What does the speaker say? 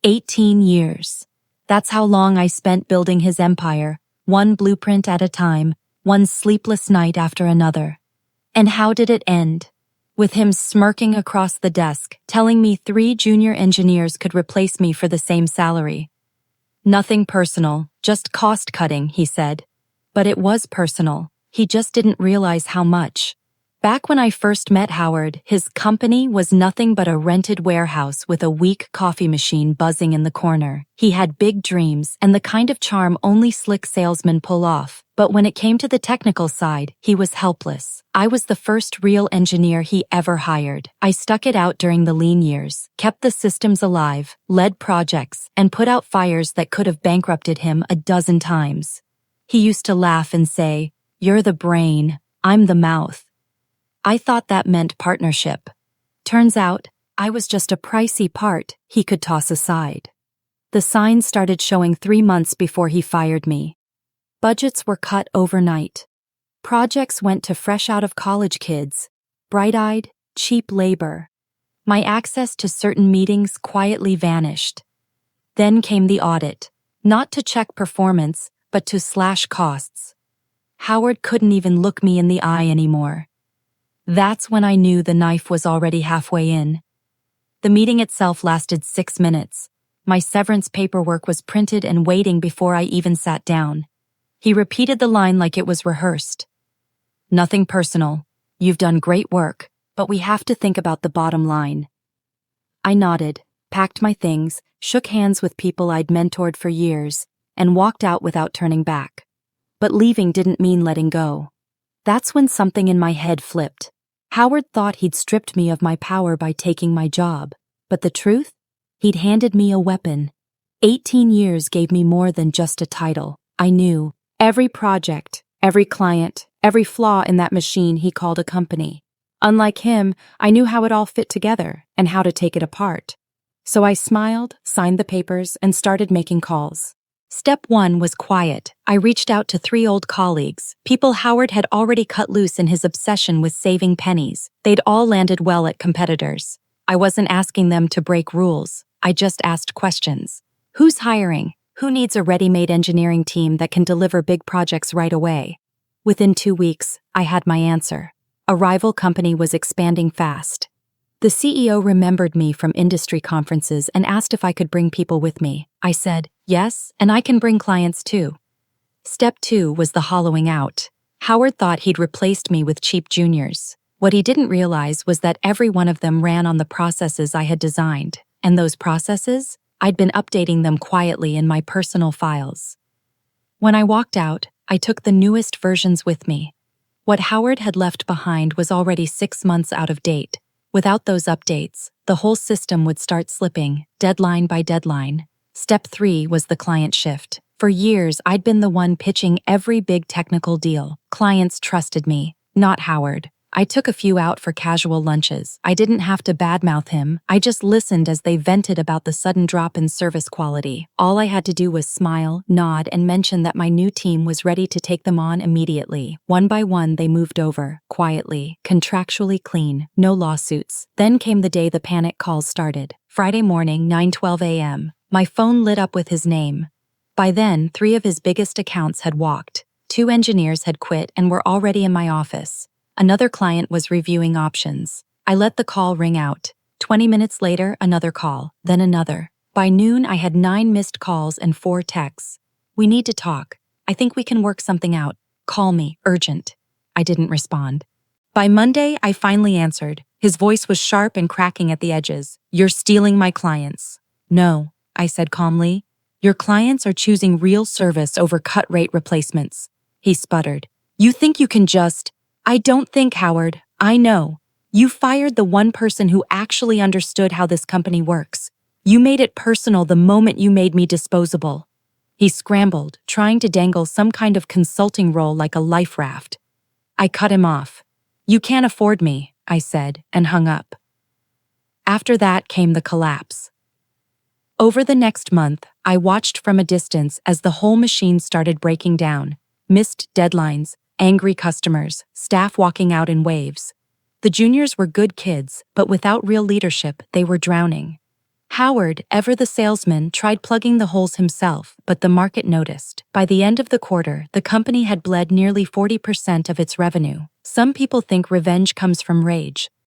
18 years. That's how long I spent building his empire, one blueprint at a time, one sleepless night after another. And how did it end? With him smirking across the desk, telling me 3 junior engineers could replace me for the same salary. Nothing personal, just cost-cutting, he said. But it was personal. He just didn't realize how much. Back when I first met Howard, his company was nothing but a rented warehouse with a weak coffee machine buzzing in the corner. He had big dreams and the kind of charm only slick salesmen pull off. But when it came to the technical side, he was helpless. I was the first real engineer he ever hired. I stuck it out during the lean years, kept the systems alive, led projects, and put out fires that could have bankrupted him a dozen times. He used to laugh and say, "You're the brain, I'm the mouth." I thought that meant partnership. Turns out, I was just a pricey part he could toss aside. The signs started showing 3 months before he fired me. Budgets were cut overnight. Projects went to fresh-out-of-college kids, bright-eyed, cheap labor. My access to certain meetings quietly vanished. Then came the audit, not to check performance, but to slash costs. Howard couldn't even look me in the eye anymore. That's when I knew the knife was already halfway in. The meeting itself lasted 6 minutes. My severance paperwork was printed and waiting before I even sat down. He repeated the line like it was rehearsed. "Nothing personal. You've done great work, but we have to think about the bottom line." I nodded, packed my things, shook hands with people I'd mentored for years, and walked out without turning back. But leaving didn't mean letting go. That's when something in my head flipped. Howard thought he'd stripped me of my power by taking my job. But the truth? He'd handed me a weapon. 18 years gave me more than just a title. I knew every project, every client, every flaw in that machine he called a company. Unlike him, I knew how it all fit together and how to take it apart. So I smiled, signed the papers, and started making calls. Step 1 was quiet. I reached out to 3 old colleagues, people Howard had already cut loose in his obsession with saving pennies. They'd all landed well at competitors. I wasn't asking them to break rules. I just asked questions. Who's hiring? Who needs a ready-made engineering team that can deliver big projects right away? Within 2 weeks, I had my answer. A rival company was expanding fast. The CEO remembered me from industry conferences and asked if I could bring people with me. I said, "Yes, and I can bring clients too." Step 2 was the hollowing out. Howard thought he'd replaced me with cheap juniors. What he didn't realize was that every one of them ran on the processes I had designed, and those processes, I'd been updating them quietly in my personal files. When I walked out, I took the newest versions with me. What Howard had left behind was already 6 months out of date. Without those updates, the whole system would start slipping, deadline by deadline. Step 3 was the client shift. For years, I'd been the one pitching every big technical deal. Clients trusted me, not Howard. I took a few out for casual lunches. I didn't have to badmouth him. I just listened as they vented about the sudden drop in service quality. All I had to do was smile, nod, and mention that my new team was ready to take them on immediately. One by one, they moved over, quietly, contractually clean, no lawsuits. Then came the day the panic calls started. Friday morning, 9:12 a.m. My phone lit up with his name. By then, 3 of his biggest accounts had walked. 2 engineers had quit and were already in my office. Another client was reviewing options. I let the call ring out. 20 minutes later, another call, then another. By noon, I had 9 missed calls and 4 texts. "We need to talk. I think we can work something out. Call me, urgent." I didn't respond. By Monday, I finally answered. His voice was sharp and cracking at the edges. "You're stealing my clients." "No," I said calmly. "Your clients are choosing real service over cut-rate replacements." He sputtered. "You think you can just—" "I don't think, Howard. I know. You fired the one person who actually understood how this company works. You made it personal the moment you made me disposable." He scrambled, trying to dangle some kind of consulting role like a life raft. I cut him off. "You can't afford me," I said, and hung up. After that came the collapse. Over the next month, I watched from a distance as the whole machine started breaking down. Missed deadlines, angry customers, staff walking out in waves. The juniors were good kids, but without real leadership, they were drowning. Howard, ever the salesman, tried plugging the holes himself, but the market noticed. By the end of the quarter, the company had bled nearly 40% of its revenue. Some people think revenge comes from rage.